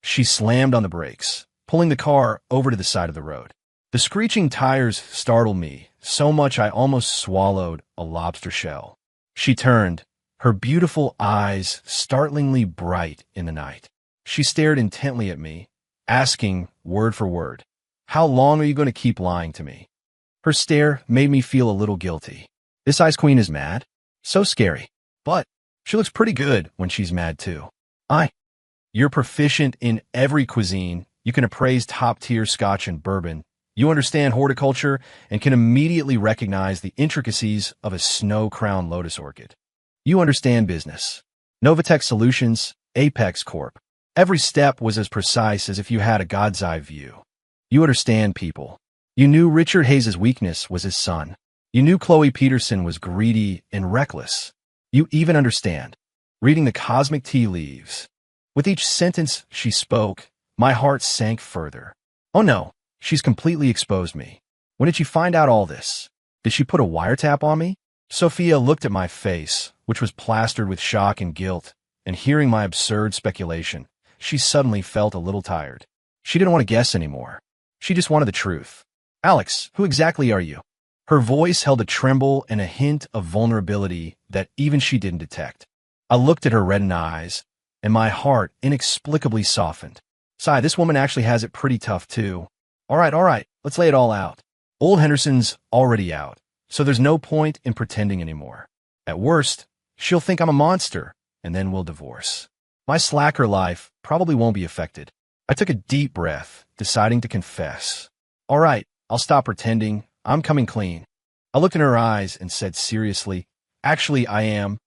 She slammed on the brakes, pulling the car over to the side of the road. The screeching tires startled me so much I almost swallowed a lobster shell. She turned, her beautiful eyes startlingly bright in the night. She stared intently at me, asking, word for word, "How long are you going to keep lying to me?" Her stare made me feel a little guilty. This ice queen is mad? So scary. But she looks pretty good when she's mad too. You're proficient in every cuisine. You can appraise top-tier scotch and bourbon. You understand horticulture and can immediately recognize the intricacies of a snow-crowned lotus orchid. You understand business. Novatech Solutions, Apex Corp. Every step was as precise as if you had a god's eye view. You understand people. You knew Richard Hayes's weakness was his son. You knew Chloe Peterson was greedy and reckless. You even understand reading the cosmic tea leaves. With each sentence she spoke, my heart sank further. Oh no, she's completely exposed me. When did she find out all this? Did she put a wiretap on me? Sophia looked at my face, which was plastered with shock and guilt, and hearing my absurd speculation, she suddenly felt a little tired. She didn't want to guess anymore. She just wanted the truth. "Alex, who exactly are you?" Her voice held a tremble and a hint of vulnerability that even she didn't detect. I looked at her reddened eyes, and my heart inexplicably softened. Sigh, this woman actually has it pretty tough, too. All right, let's lay it all out. Old Henderson's already out, so there's no point in pretending anymore. At worst, she'll think I'm a monster, and then we'll divorce. My slacker life probably won't be affected. I took a deep breath, deciding to confess. All right, I'll stop pretending. I'm coming clean. I looked in her eyes and said seriously, actually, I am.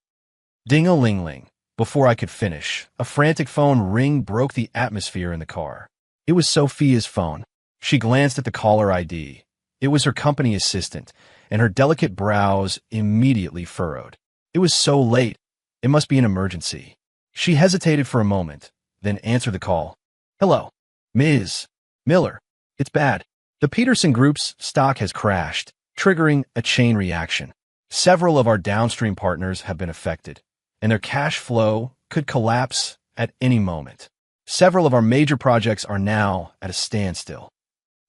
Ding-a-ling-ling. Before I could finish, a frantic phone ring broke the atmosphere in the car. It was Sophia's phone. She glanced at the caller ID. It was her company assistant, and her delicate brows immediately furrowed. It was so late. It must be an emergency. She hesitated for a moment, then answered the call. Hello, Ms. Miller. It's bad. The Peterson Group's stock has crashed, triggering a chain reaction. Several of our downstream partners have been affected, and their cash flow could collapse at any moment. Several of our major projects are now at a standstill.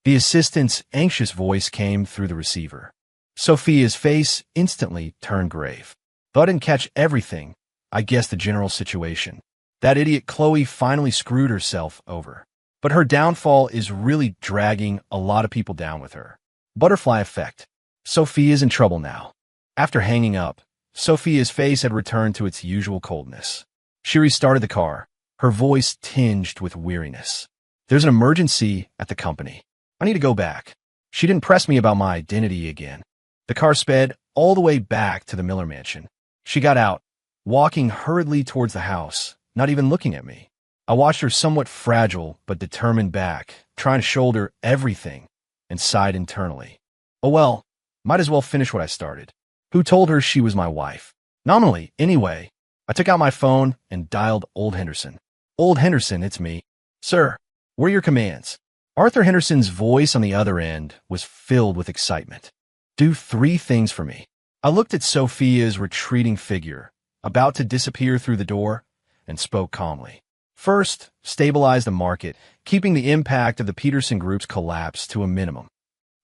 The assistant's anxious voice came through the receiver. Sophia's face instantly turned grave. Though I didn't catch everything, I guessed the general situation. That idiot Chloe finally screwed herself over. But her downfall is really dragging a lot of people down with her. Butterfly effect. Sophia's in trouble now. After hanging up, Sophia's face had returned to its usual coldness. She restarted the car, her voice tinged with weariness. There's an emergency at the company. I need to go back. She didn't press me about my identity again. The car sped all the way back to the Miller mansion. She got out, walking hurriedly towards the house, not even looking at me. I watched her somewhat fragile but determined back, trying to shoulder everything, and sighed internally. Oh well, might as well finish what I started. Who told her she was my wife? Nominally, anyway. I took out my phone and dialed Old Henderson. Old Henderson, it's me. Sir, what are your commands? Arthur Henderson's voice on the other end was filled with excitement. Do 3 things for me. I looked at Sophia's retreating figure, about to disappear through the door, and spoke calmly. First, stabilize the market, keeping the impact of the Peterson Group's collapse to a minimum.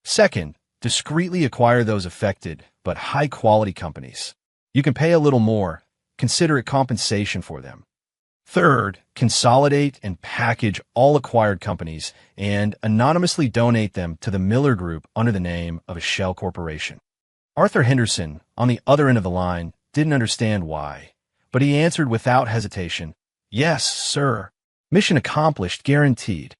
Second, discreetly acquire those affected, but high-quality companies. You can pay a little more, consider it compensation for them. Third, consolidate and package all acquired companies and anonymously donate them to the Miller Group under the name of a shell corporation. Arthur Henderson, on the other end of the line, didn't understand why, but he answered without hesitation, Yes, sir. Mission accomplished, guaranteed.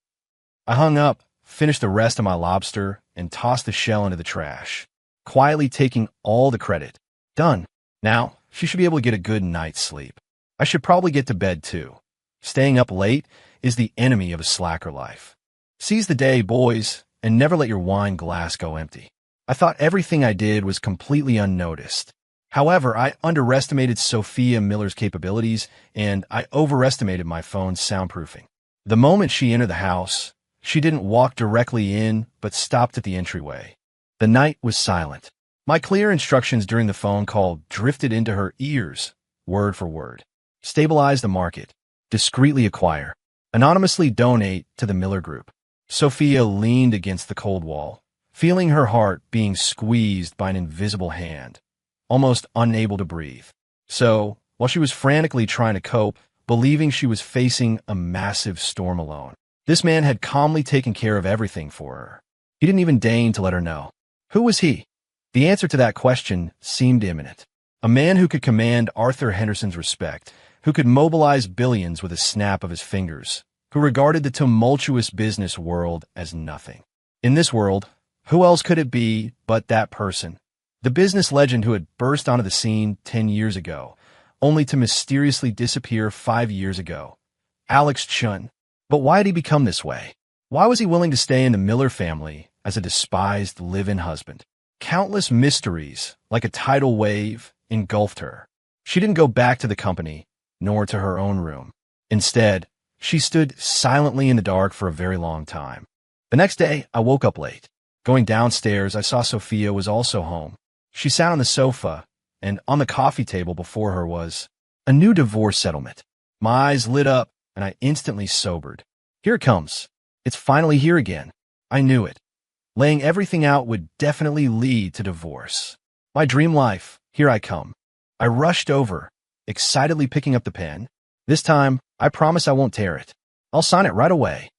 I hung up, finished the rest of my lobster, and tossed the shell into the trash, quietly taking all the credit. Done. Now, she should be able to get a good night's sleep. I should probably get to bed, too. Staying up late is the enemy of a slacker life. Seize the day, boys, and never let your wine glass go empty. I thought everything I did was completely unnoticed. However, I underestimated Sophia Miller's capabilities, and I overestimated my phone's soundproofing. The moment she entered the house, she didn't walk directly in, but stopped at the entryway. The night was silent. My clear instructions during the phone call drifted into her ears, word for word. Stabilize the market. Discreetly acquire. Anonymously donate to the Miller Group. Sophia leaned against the cold wall, feeling her heart being squeezed by an invisible hand, almost unable to breathe. So, while she was frantically trying to cope, believing she was facing a massive storm alone, this man had calmly taken care of everything for her. He didn't even deign to let her know. Who was he? The answer to that question seemed imminent. A man who could command Arthur Henderson's respect, who could mobilize billions with a snap of his fingers, who regarded the tumultuous business world as nothing. In this world, who else could it be but that person? The business legend who had burst onto the scene 10 years ago, only to mysteriously disappear 5 years ago. Alex Chun. But why had he become this way? Why was he willing to stay in the Miller family as a despised live-in husband? Countless mysteries, like a tidal wave, engulfed her. She didn't go back to the company, nor to her own room. Instead, she stood silently in the dark for a very long time. The next day, I woke up late. Going downstairs, I saw Sophia was also home. She sat on the sofa, and on the coffee table before her was a new divorce settlement. My eyes lit up, and I instantly sobered. Here it comes. It's finally here again. I knew it. Laying everything out would definitely lead to divorce. My dream life, here I come. I rushed over, excitedly picking up the pen. This time, I promise I won't tear it. I'll sign it right away,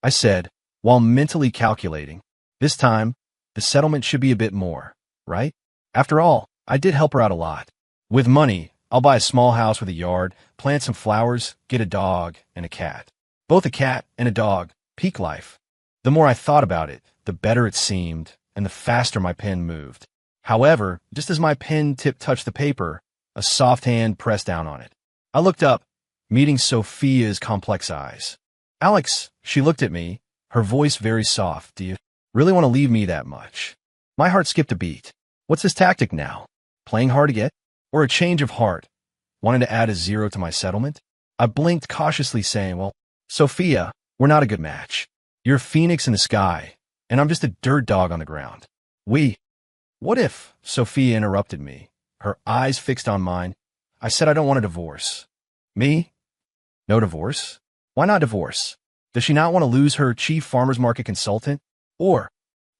I said, while mentally calculating. This time, the settlement should be a bit more, right? After all, I did help her out a lot. With money, I'll buy a small house with a yard, plant some flowers, get a dog and a cat. Both a cat and a dog, peak life. The more I thought about it, the better it seemed, and the faster my pen moved. However, just as my pen tip touched the paper, a soft hand pressed down on it. I looked up, meeting Sophia's complex eyes. Alex, she looked at me, her voice very soft. Do you really want to leave me that much? My heart skipped a beat. What's this tactic now? Playing hard to get? Or a change of heart? Wanting to add a 0 to my settlement? I blinked cautiously saying, well, Sophia, we're not a good match. You're a phoenix in the sky, and I'm just a dirt dog on the ground. What if? Sophia interrupted me, her eyes fixed on mine. I said I don't want a divorce. Me? No divorce? Why not divorce? Does she not want to lose her chief farmer's market consultant? Or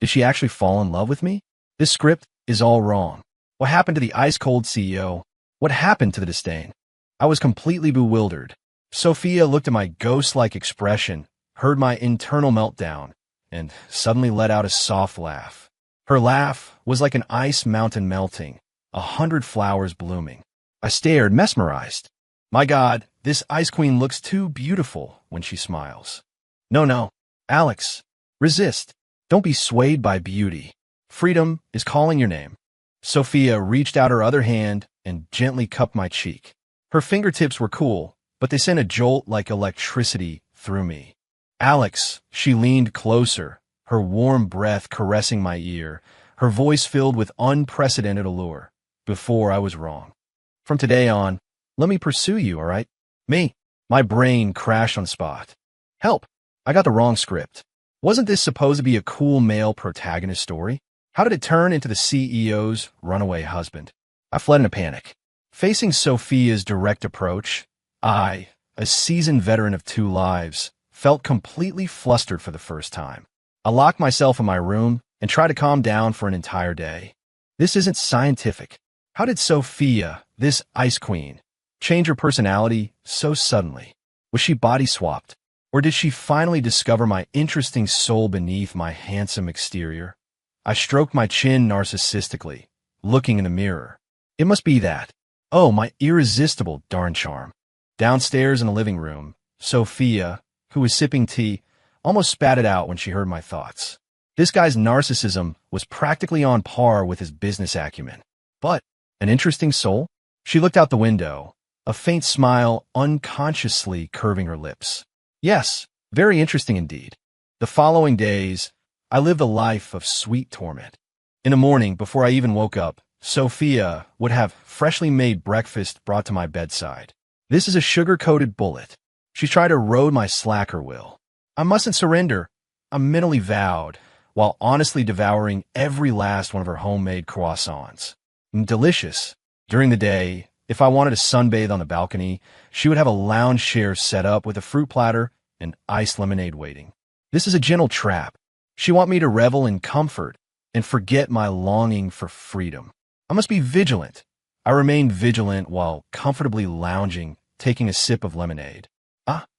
did she actually fall in love with me? This script is all wrong. What happened to the ice-cold CEO? What happened to the disdain? I was completely bewildered. Sophia looked at my ghost-like expression, heard my internal meltdown, and suddenly let out a soft laugh. Her laugh was like an ice mountain melting, 100 flowers blooming. I stared, mesmerized. My God, this ice queen looks too beautiful when she smiles. No, Alex, resist. Don't be swayed by beauty. Freedom is calling your name. Sophia reached out her other hand and gently cupped my cheek. Her fingertips were cool, but they sent a jolt like electricity through me. Alex, she leaned closer, her warm breath caressing my ear, her voice filled with unprecedented allure. Before I was wrong. From today on, let me pursue you, all right? Me. My brain crashed on the spot. Help. I got the wrong script. Wasn't this supposed to be a cool male protagonist story? How did it turn into the CEO's runaway husband? I fled in a panic. Facing Sophia's direct approach, I, a seasoned veteran of 2 lives, felt completely flustered for the first time. I locked myself in my room and tried to calm down for an entire day. This isn't scientific. How did Sophia, this ice queen, change her personality so suddenly? Was she body swapped? Or did she finally discover my interesting soul beneath my handsome exterior? I stroked my chin narcissistically, looking in the mirror. It must be that. Oh, my irresistible darn charm. Downstairs in the living room, Sophia, who was sipping tea, almost spat it out when she heard my thoughts. This guy's narcissism was practically on par with his business acumen. But an interesting soul? She looked out the window, a faint smile unconsciously curving her lips. Yes, very interesting indeed. The following days, I lived a life of sweet torment. In the morning, before I even woke up, Sophia would have freshly made breakfast brought to my bedside. This is a sugar-coated bullet. She tried to erode my slacker will. I mustn't surrender, I mentally vowed, while honestly devouring every last one of her homemade croissants. Delicious. During the day, if I wanted to sunbathe on the balcony, she would have a lounge chair set up with a fruit platter and iced lemonade waiting. This is a gentle trap. She wants me to revel in comfort and forget my longing for freedom. I must be vigilant. I remained vigilant while comfortably lounging, taking a sip of lemonade.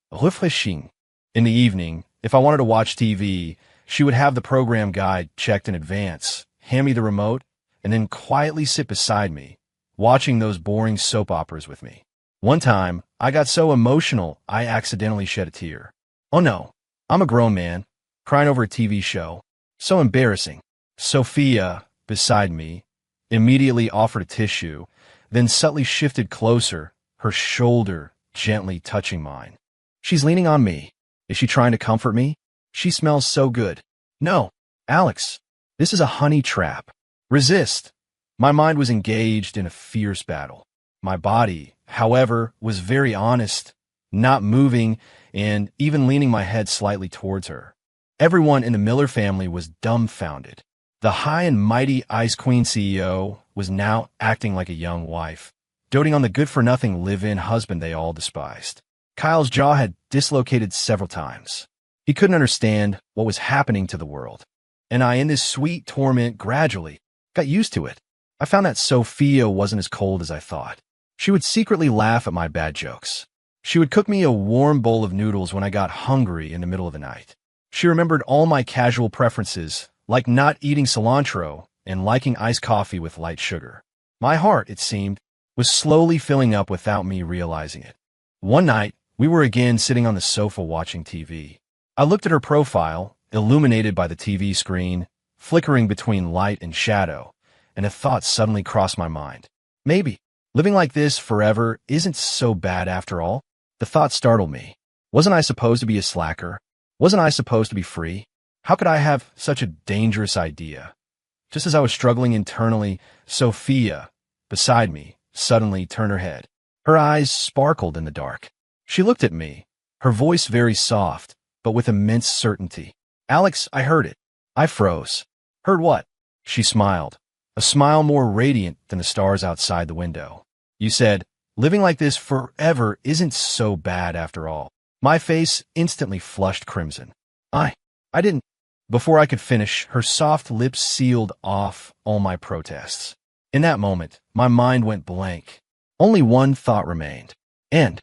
Refreshing. In the evening, if I wanted to watch TV, she would have the program guide checked in advance, hand me the remote, and then quietly sit beside me, watching those boring soap operas with me. One time, I got so emotional, I accidentally shed a tear. Oh no, I'm a grown man, crying over a TV show. So embarrassing. Sophia, beside me, immediately offered a tissue, then subtly shifted closer, her shoulder gently touching mine. She's leaning on me. Is she trying to comfort me? She smells so good. No, Alex, this is a honey trap. Resist. My mind was engaged in a fierce battle. My body, however, was very honest, not moving, and even leaning my head slightly towards her. Everyone in the Miller family was dumbfounded. The high and mighty Ice Queen CEO was now acting like a young wife, doting on the good-for-nothing live-in husband they all despised. Kyle's jaw had dislocated several times. He couldn't understand what was happening to the world. And I, in this sweet torment, gradually got used to it. I found that Sophia wasn't as cold as I thought. She would secretly laugh at my bad jokes. She would cook me a warm bowl of noodles when I got hungry in the middle of the night. She remembered all my casual preferences, like not eating cilantro and liking iced coffee with light sugar. My heart, it seemed, was slowly filling up without me realizing it. One night, we were again sitting on the sofa watching TV. I looked at her profile, illuminated by the TV screen, flickering between light and shadow, and a thought suddenly crossed my mind. Maybe living like this forever isn't so bad after all. The thought startled me. Wasn't I supposed to be a slacker? Wasn't I supposed to be free? How could I have such a dangerous idea? Just as I was struggling internally, Sophia, beside me, suddenly turned her head. Her eyes sparkled in the dark. She looked at me, her voice very soft, but with immense certainty. "Alex, I heard it." I froze. "Heard what?" She smiled, a smile more radiant than the stars outside the window. "You said, living like this forever isn't so bad after all." My face instantly flushed crimson. I didn't. Before I could finish, her soft lips sealed off all my protests. In that moment, my mind went blank. Only one thought remained. And